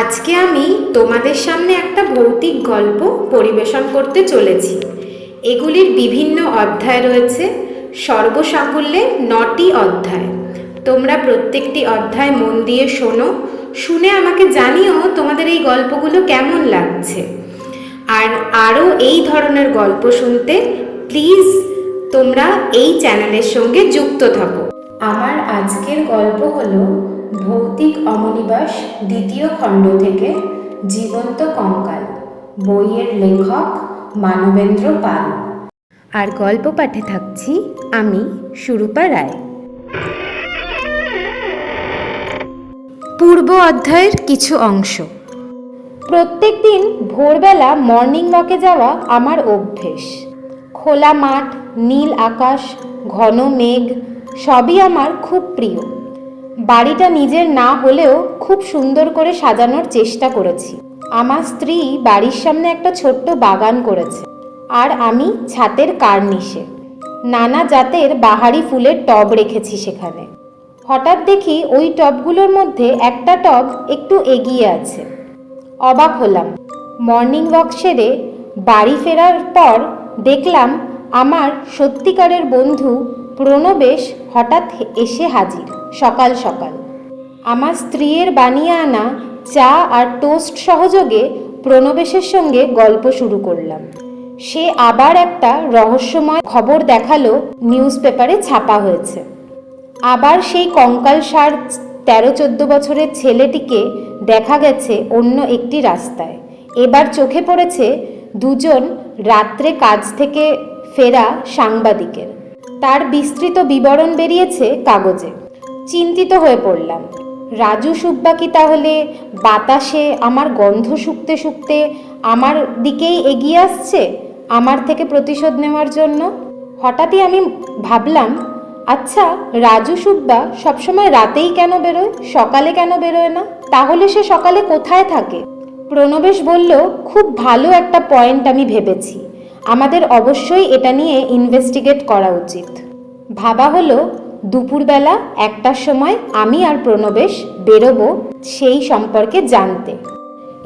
আজকে আমি তোমাদের সামনে একটা ভৌতিক গল্প পরিবেশন করতে চলেছি। এগুলির বিভিন্ন অধ্যায় রয়েছে, সর্বসাকুল্যে 9টি অধ্যায়। তোমরা প্রত্যেকটি অধ্যায় মন দিয়ে শোনো, শুনে আমাকে জানিও তোমাদের এই গল্পগুলো কেমন লাগছে। আর আরও এই ধরনের গল্প শুনতে প্লিজ তোমরা এই চ্যানেলের সঙ্গে যুক্ত থাকো। আমার আজকের গল্প হলো ভৌতিক অমনিবাস 2য় খণ্ড থেকে জীবন্ত কঙ্কাল। বইয়ের লেখক মানবেন্দ্র পাল। আর গল্প পাঠে থাকছি আমি সুরূপা রায়। পূর্ব অধ্যায়ের কিছু অংশ। প্রত্যেক দিন ভোরবেলা মর্নিং ওয়াকে যাওয়া আমার অভ্যেস। খোলা মাঠ, নীল আকাশ, ঘন মেঘ সবই আমার খুব প্রিয়। বাড়িটা নিজের না হলেও খুব সুন্দর করে সাজানোর চেষ্টা করেছি। আমার স্ত্রী বাড়ির সামনে একটা ছোট্ট বাগান করেছে, আর আমি ছাতের কার্নিশে নানা জাতের বাহারি ফুলের টব রেখেছি সেখানে। হঠাৎ দেখি ওই টবগুলোর মধ্যে একটা টব একটু এগিয়ে আছে। অবাক হলাম। মর্নিং ওয়াক সেরে বাড়ি ফেরার পর দেখলাম আমার সত্যিকারের বন্ধু প্রণবেশ হঠাৎ এসে হাজির সকাল সকাল। আমার স্ত্রীর বানিয়ে আনা চা আর টোস্ট সহযোগে প্রণবেশের সঙ্গে গল্প শুরু করলাম। সে আবার একটা রহস্যময় খবর দেখালো, নিউজ পেপারে ছাপা হয়েছে। আবার সেই কঙ্কালসার 13-14 বছরের ছেলেটিকে দেখা গেছে অন্য একটি রাস্তায়। এবার চোখে পড়েছে দুজন রাত্রে কাজ থেকে ফেরা সাংবাদিকের। তার বিস্তৃত বিবরণ বেরিয়েছে কাগজে। চিন্তিত হয়ে পড়লাম। রাজু সুব্বা কি তাহলে বাতাসে আমার গন্ধ শুঁকতে শুঁকতে আমার দিকেই এগিয়ে আসছে আমার থেকে প্রতিশোধ নেওয়ার জন্য? হঠাৎই আমি ভাবলাম, আচ্ছা, রাজু সুব্বা সবসময় রাতেই কেন বেরোয়, সকালে কেন বেরোয় না? তাহলে সে সকালে কোথায় থাকে? প্রণবেশ বলল, খুব ভালো একটা পয়েন্ট আমি ভেবেছি, আমাদের অবশ্যই এটা নিয়ে ইনভেস্টিগেট করা উচিত। ভাবা হলো দুপুরবেলা 1টার সময় আমি আর প্রণবেশ বেরোবো সেই সম্পর্কে জানতে।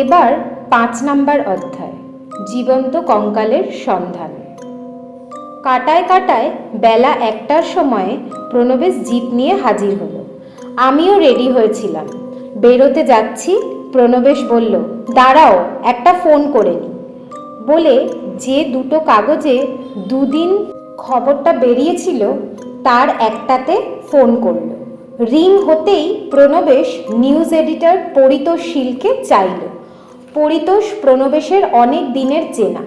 এবার 5 নম্বর অধ্যায়, জীবন্ত কঙ্কালের সন্ধান। কাটায় কাটায় বেলা 1টার সময়ে প্রণবেশ জিপ নিয়ে হাজির হলো। আমিও রেডি হয়েছিলাম, বেরোতে যাচ্ছি। প্রণবেশ বলল, দাঁড়াও, একটা ফোন করে নি বলে যে 2টো কাগজে দুদিন খবরটা বেরিয়েছিল তার একটাতে ফোন করল। রিং হতেই প্রণবেশ নিউজ এডিটর পরিতোষ শীলকে চাইল। পরিতোষ প্রণবেশের অনেক দিনের চেনা।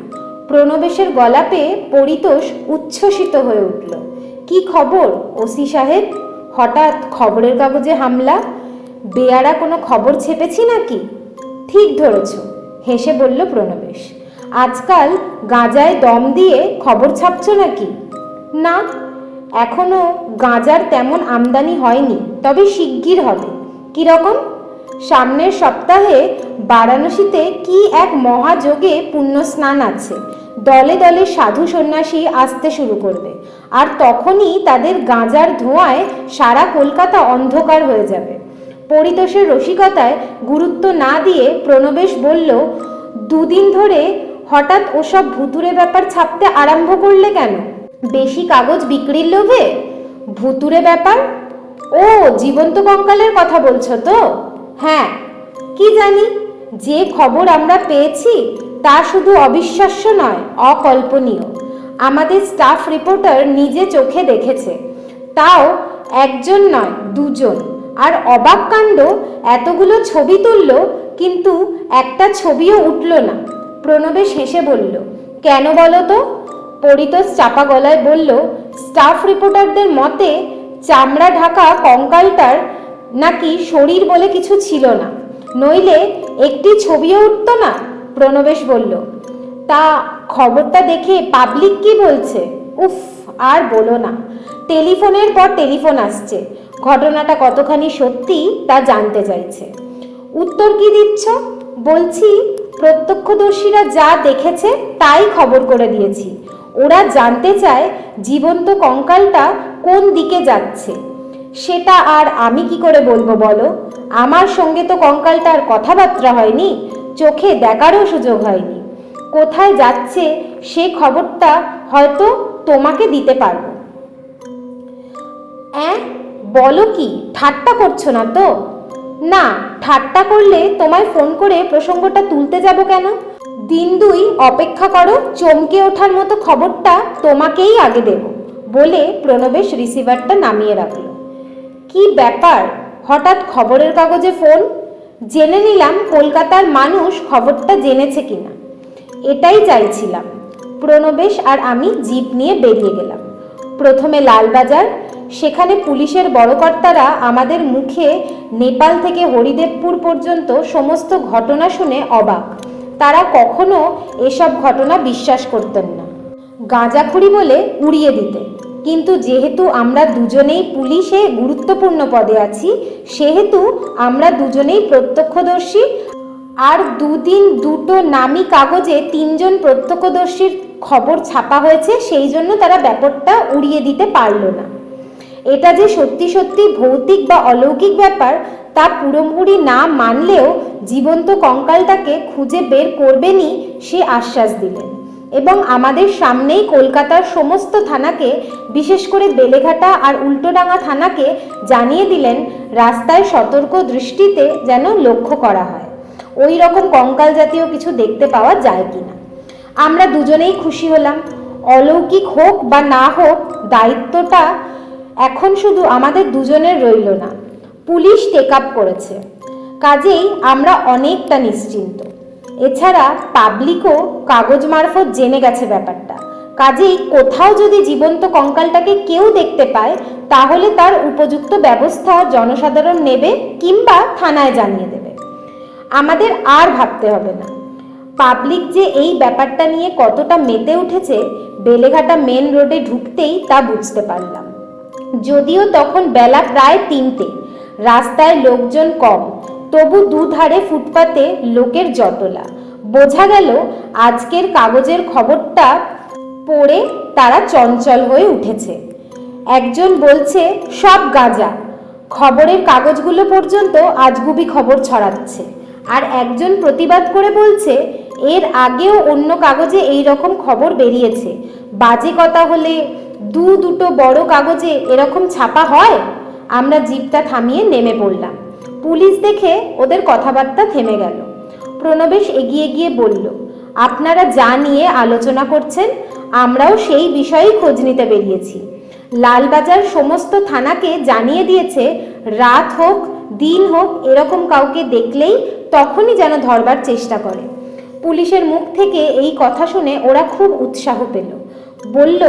প্রণবেশের গলা পেয়ে পরিতোষ উচ্ছ্বসিত হয়ে উঠল। কি খবর ওসি সাহেব? হঠাৎ খবরের কাগজে হামলা? বেয়ারা কোনো খবর ছেপেছি নাকি? ঠিক ধরেছ, হেসে বলল প্রণবেশ। আজকাল গাঁজায় দম দিয়ে খবর ছাপছ নাকি? না, এখনো গাঁজার তেমন আমদানি হয়নি, তবে শিগগির হবে। কিরকম? সামনের সপ্তাহে বারাণসীতে কি এক মহাযোগে পুণ্যস্নান আছে। দলে দলে সাধু সন্ন্যাসী আসতে শুরু করবে, আর তখনই তাদের গাঁজার ধোঁয়ায় সারা কলকাতা অন্ধকার হয়ে যাবে। পরিতোষের রসিকতায় গুরুত্ব না দিয়ে প্রণবেশ বলল, 2 দিন ধরে হঠাৎ ওসব ভুতুরে ব্যাপার ছাপতে আরম্ভ করলে কেন? বেশি কাগজ বিক্রির লোভে? ভুতুরে ব্যাপার? ও, জীবন্ত কঙ্কালের কথা বলছো তো? হ্যাঁ, কি জানি, যে খবর আমরা পেয়েছি তা শুধু অবিশ্বাস্য নয়, অকল্পনীয়। আমাদের স্টাফ রিপোর্টার নিজে চোখে দেখেছে, তাও একজন নয়, 2জন। আর অবাক কাণ্ড, এতগুলো ছবি তুলল কিন্তু একটা ছবিও উঠল না। প্রণবেশ হেসে বলল, কেন বলো তো? পরিতোষ চাপা গলায় বলল, স্টাফ রিপোর্টারদের মতে চামড়া ঢাকা কঙ্কালটার নাকি শরীর বলে কিছু ছিল না, নইলে একটি ছবিও উঠত না। প্রণবেশ বলল, তা খবরটা দেখে পাবলিক কি বলছে? উফ, আর বলো না, টেলিফোনের পর টেলিফোন আসছে, ঘটনাটা কতখানি সত্যি তা জানতে চাইছে। উত্তর কি দিচ্ছ? বলছি, প্রত্যক্ষদর্শীরা যা দেখেছে তাই খবর করে দিয়েছি। ওরা জানতে চায় জীবন্ত কঙ্কালটা কোন দিকে যাচ্ছে। সেটা আর আমি কি করে বলবো বলো? আমার সঙ্গে তো কঙ্কালটার কথাবার্তা হয়নি, চোখে দেখারও সুযোগ হয়নি। কোথায় যাচ্ছে সে খবরটা হয়তো তোমাকে দিতে পারবো। বলো কি, ঠাট্টা করছো না তো? না, ঠাট্টা করলে তোমায় ফোন করে প্রসঙ্গটা তুলতে যাব কেন? দিন দুই অপেক্ষা করো, চমকে ওঠার মতো খবরটা তোমাকেই আগে দেব বলে প্রণবেশ রিসিভারটা নামিয়ে রাখলো। কি ব্যাপার, হঠাৎ খবরের কাগজে ফোন? জেনে নিলাম কলকাতার মানুষ খবরটা জেনেছে কিনা। এটাই চাইছিলাম। প্রণবেশ আর আমি জিপ নিয়ে বেরিয়ে গেলাম। প্রথমে লালবাজার, সেখানে পুলিশের বড় কর্তারা আমাদের মুখে নেপাল থেকে হরিদেবপুর পর্যন্ত সমস্ত ঘটনা শুনে অবাক। তারা কখনো এসব ঘটনা বিশ্বাস করতেন না, গাঁজাখুরি বলে উড়িয়ে দিতেন। কিন্তু যেহেতু আমরা দুজনেই পুলিশে গুরুত্বপূর্ণ পদে আছি, সেহেতু আমরা দুজনেই প্রত্যক্ষদর্শী, আর দুদিন দুটো নামী কাগজে 3 জন প্রত্যক্ষদর্শীর খবর ছাপা হয়েছে, সেই জন্য তারা ব্যাপারটা উড়িয়ে দিতে পারলো না। এটা যে সত্যি সত্যি ভৌতিক বা অলৌকিক ব্যাপার তা পুরোপুরি না মানলেও জীবন্ত কঙ্কালটাকে খুঁজে বের করবেনই সে আশ্বাস দিলেন, এবং আমাদের সামনেই কলকাতার সমস্ত থানাকে, বিশেষ করে বেলেঘাটা আর উল্টোডাঙ্গা থানাকে জানিয়ে দিলেন রাস্তায় সতর্ক দৃষ্টিতে যেন লক্ষ্য করা হয় ওই রকম কঙ্কাল জাতীয় কিছু দেখতে পাওয়া যায় কিনা। আমরা দুজনেই খুশি হলাম। অলৌকিক হোক বা না হোক, দায়িত্বটা এখন শুধু আমাদের দুজনের রইল না। পুলিশ টেক আপ করেছে, কাজেই আমরা অনেকটা নিশ্চিন্ত। এছাড়া পাবলিকও কাগজ মারফত জেনে গেছে ব্যাপারটা, কাজেই কোথাও যদি জীবন্ত কঙ্কালটাকে কেউ দেখতে পায় তাহলে তার উপযুক্ত ব্যবস্থা জনসাধারণ নেবে কিংবা থানায় জানিয়ে দেবে। আমাদের আর ভাবতে হবে না। পাবলিক যে এই ব্যাপারটা নিয়ে কতটা মেতে উঠেছে বেলেঘাটা মেন রোডে ঢুকতেই তা বুঝতে পারলাম। যদিও তখন বেলা প্রায় 3টে, রাস্তায় লোকজন কম, তবু দুধারে ফুটপাতে লোকের জটলা। বোঝা গেল আজকের কাগজের খবরটা পড়ে তারা চঞ্চল হয়ে উঠেছে। একজন বলছে সব গাঁজা, খবরের কাগজগুলো পর্যন্ত আজগুবি খবর ছড়াচ্ছে। আর একজন প্রতিবাদ করে বলছে এর আগেও অন্য কাগজে এই রকম খবর বেরিয়েছে, বাজে কথা হলে দুটো বড় কাগজে এরকম ছাপা হয়। আমরা জিপটা থামিয়ে নেমে পড়লাম। পুলিশ দেখে ওদের কথাবার্তা থেমে গেল। প্রণবেশ এগিয়ে গিয়ে বলল, আপনারা যা নিয়ে আলোচনা করছেন আমরাও সেই বিষয়েই খোঁজ নিতে বেরিয়েছি। লালবাজার সমস্ত থানাকে জানিয়ে দিয়েছে রাত হোক দিন হোক এরকম কাউকে দেখলেই তখনই যেন ধরবার চেষ্টা করে। পুলিশের মুখ থেকে এই কথা শুনে ওরা খুব উৎসাহ পেল। বলল,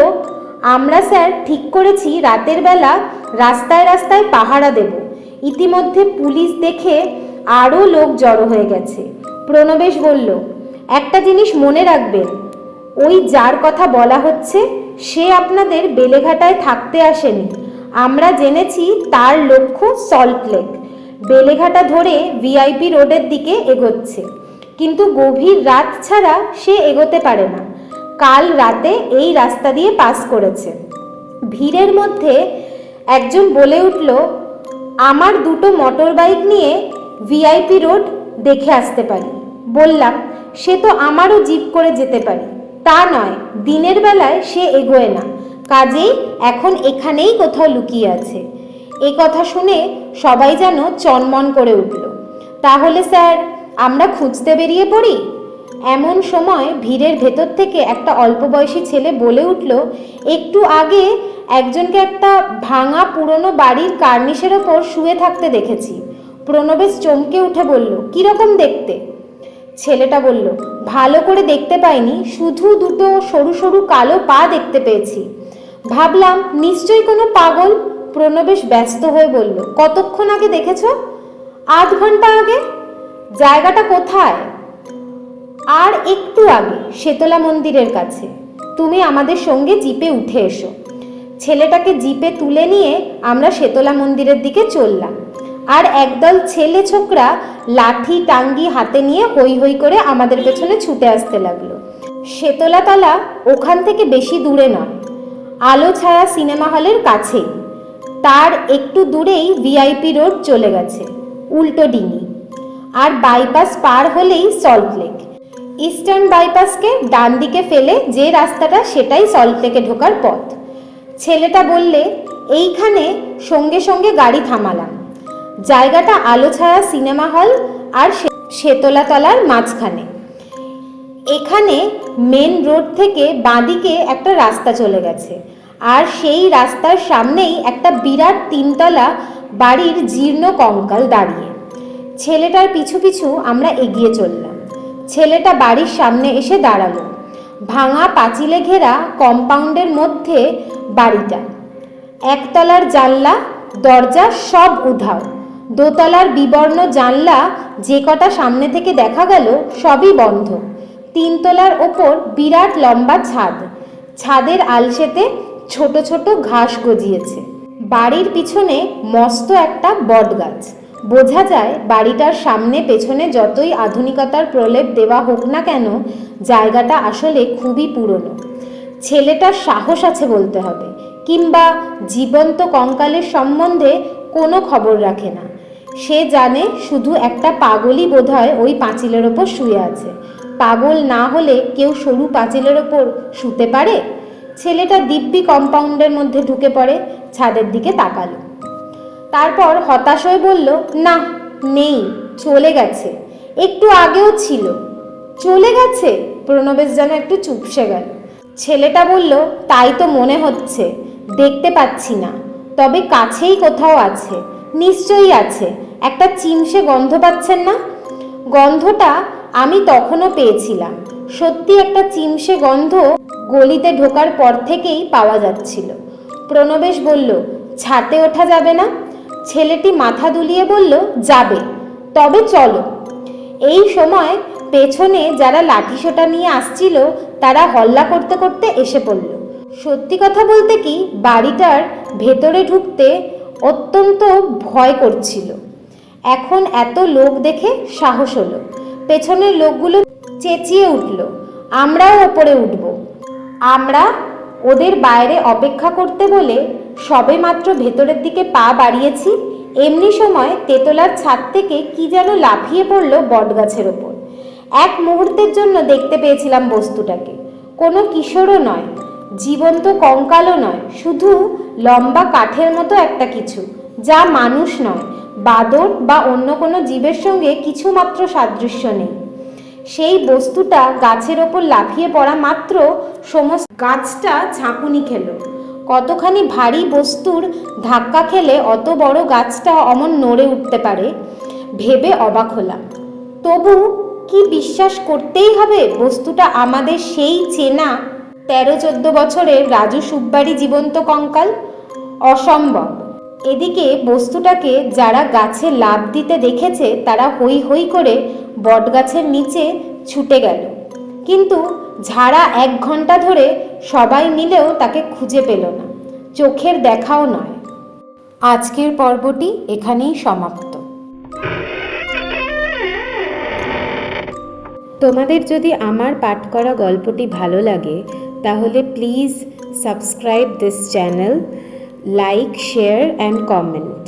আমরা স্যার ঠিক করেছি রাতের বেলা রাস্তায় রাস্তায় পাহারা দেব। ইতিমধ্যে পুলিশ দেখে আরও লোক জড়ো হয়ে গেছে। প্রণবেশ বলল, একটা জিনিস মনে রাখবেন, ওই যার কথা বলা হচ্ছে সে আপনাদের বেলেঘাটায় থাকতে আসেনি। আমরা জেনেছি তার লক্ষ্য সল্টলেক, বেলেঘাটা ধরে ভিআইপি রোডের দিকে এগোচ্ছে, কিন্তু গভীর রাত ছাড়া সে এগোতে পারে না। কাল রাতে এই রাস্তা দিয়ে পাস করেছে। ভিড়ের মধ্যে একজন বলে উঠল, আমার 2টো মোটর বাইক নিয়ে ভিআইপি রোড দেখে আসতে পারি। বললাম, সে তো আমারও জিপ করে যেতে পারি। তা নয়, দিনের বেলায় সে এগোয় না, কাজেই এখন এখানেই কোথাও লুকিয়ে আছে। এ কথা শুনে সবাই যেন চনমন করে উঠল। তাহলে স্যার আমরা খুঁজতে বেরিয়ে পড়ি। এমন সময় ভিড়ের ভেতর থেকে একটা অল্প বয়সী ছেলে বলে উঠল, একটু আগে একজনকে একটা ভাঙা পুরনো বাড়ির কার্নিশের ওপর শুয়ে থাকতে দেখেছি। প্রণবেশ চমকে উঠে বলল, কিরকম দেখতে? ছেলেটা বলল, ভালো করে দেখতে পাইনি, শুধু 2টো সরু সরু কালো পা দেখতে পেয়েছি। ভাবলাম নিশ্চয়ই কোনো পাগল। প্রণবেশ ব্যস্ত হয়ে বলল, কতক্ষণ আগে দেখেছো? আধ ঘন্টা আগে। জায়গাটা কোথায়? আর একটু আগে, শেতলা মন্দিরের কাছে। তুমি আমাদের সঙ্গে জিপে উঠে এসো। ছেলেটাকে জিপে তুলে নিয়ে আমরা শেতলা মন্দিরের দিকে চললাম। আর একদল ছেলে ছোকরা লাঠি টাঙ্গি হাতে নিয়ে হই হই করে আমাদের পেছনে ছুটে আসতে লাগলো। শেতলাতলা ওখান থেকে বেশি দূরে নয়, আলো ছায়া সিনেমা হলের কাছেই। তার একটু দূরেই ভিআইপি রোড চলে গেছে, উল্টো ডিঙি। আর বাইপাস পার হলেই সল্টলেক। ইস্টার্ন বাইপাসকে ডান দিকে ফেলে যে রাস্তাটা, সেটাই সল্টলেকে ঢোকার পথ। ছেলেটা বললে এইখানে সঙ্গে সঙ্গে গাড়ি থামালাম। জায়গাটা আলো ছায়া সিনেমা হল আর শেতলা তলার মাঝখানে। এখানে মেন রোড থেকে বাঁদিকে একটা রাস্তা চলে গেছে, আর সেই রাস্তার সামনেই একটা বিরাট তিনতলা বাড়ির জীর্ণ কঙ্কাল দাঁড়িয়ে। ছেলেটার পিছু পিছু আমরা এগিয়ে চললাম। ছেলেটা বাড়ির সামনে এসে দাঁড়ালো। ভাঙা পাঁচিলে ঘেরা কম্পাউন্ডের মধ্যে বাড়িটা। একতলার জানলা দরজা সব উধাও। দোতলার বিবর্ণ জানলা যে কটা সামনে থেকে দেখা গেল সবই বন্ধ। তিনতলার ওপর বিরাট লম্বা ছাদ। ছাদের আলসেতে ছোট ছোট ঘাস গজিয়েছে। বাড়ির পিছনে মস্ত একটা বট গাছ। বোঝা যায় বাড়িটার সামনে পেছনে যতই আধুনিকতার প্রলেপ দেওয়া হোক না কেন, জায়গাটা আসলে খুবই পুরনো। ছেলেটার সাহস আছে বলতে হবে, কিংবা জীবন্ত কঙ্কালের সম্বন্ধে কোনো খবর রাখে না। সে জানে শুধু একটা পাগলই বোধহয় ওই পাঁচিলের ওপর শুয়ে আছে। পাগল না হলে কেউ সরু পাঁচিলের ওপর শুতে পারে? ছেলেটা দিব্যি কম্পাউন্ডের মধ্যে ঢুকে পড়ে, ছাদের দিকে তাকালো। তারপর হতাশ হয়ে বলল, না, নেই, চলে গেছে। একটু আগেও ছিল। চলে গেছে? প্রণবেশ যেন একটু চুপসে গেল। ছেলেটা বলল, তাই তো মনে হচ্ছে, দেখতে পাচ্ছি না, তবে কাছেই কোথাও আছে, নিশ্চয়ই আছে। একটা চিমসে গন্ধ পাচ্ছেন না? গন্ধটা আমি তখনও পেয়েছিলাম। সত্যি একটা চিমসে গন্ধ গলিতে ঢোকার পর থেকেই পাওয়া যাচ্ছিল। প্রণবেশ বলল, ছাতে ওঠা যাবে না? ছেলেটি মাথা দুলিয়ে বলল, যাবে, তবে চলো। এই সময় পেছনে যারা লাঠিসোঁটা নিয়ে আসছিল তারা হল্লা করতে করতে এসে পড়ল। সত্যি কথা বলতে কি, বাড়িটার ভেতরে ঢুকতে অত্যন্ত ভয় করছিল। এখন এত লোক দেখে সাহস হলো। পেছনের লোকগুলো চেঁচিয়ে উঠল, আমরাও ওপরে উঠব। আমরা ওদের বাইরে অপেক্ষা করতে বলে সবেমাত্র ভেতরের দিকে পা বাড়িয়েছি, এমনি সময় তেতলার ছাদ থেকে কি যেন লাফিয়ে পড়ল বটগাছের ওপর। এক মুহূর্তের জন্য দেখতে পেয়েছিলাম বস্তুটাকে। কোনো কিশোরও নয়, জীবন্ত কঙ্কালও নয়, শুধু লম্বা কাঠের মতো একটা কিছু, যা মানুষ নয়, বাদর বা অন্য কোনো জীবের সঙ্গে কিছুমাত্র সাদৃশ্য নেই। সেই বস্তুটা গাছের ওপর লাফিয়ে পড়া মাত্র সমস্ত গাছটা ঝাঁকুনি খেল। কতখানি ভারী বস্তুর ধাক্কা খেলে অত বড় গাছটা অমন নড়ে উঠতে পারে ভেবে অবাক হলাম। তবু কি বিশ্বাস করতেই হবে বস্তুটা আমাদের সেই চেনা 13-14 বছরের রাজু সুব্বারি জীবন্ত কঙ্কাল? অসম্ভব। এদিকে বস্তুটাকে যারা গাছে লাফ দিতে দেখেছে তারা হৈ হৈ করে বটগাছের নিচে ছুটে গেল, কিন্তু ঝাড়া 1 ঘন্টা ধরে সবাই মিলেও তাকে খুঁজে পেল না, চোখের দেখাও নয়। আজকের পর্বটি এখানেই সমাপ্ত। তোমাদের যদি আমার পাঠ করা গল্পটি ভালো লাগে তাহলে please subscribe this channel, like, share and comment.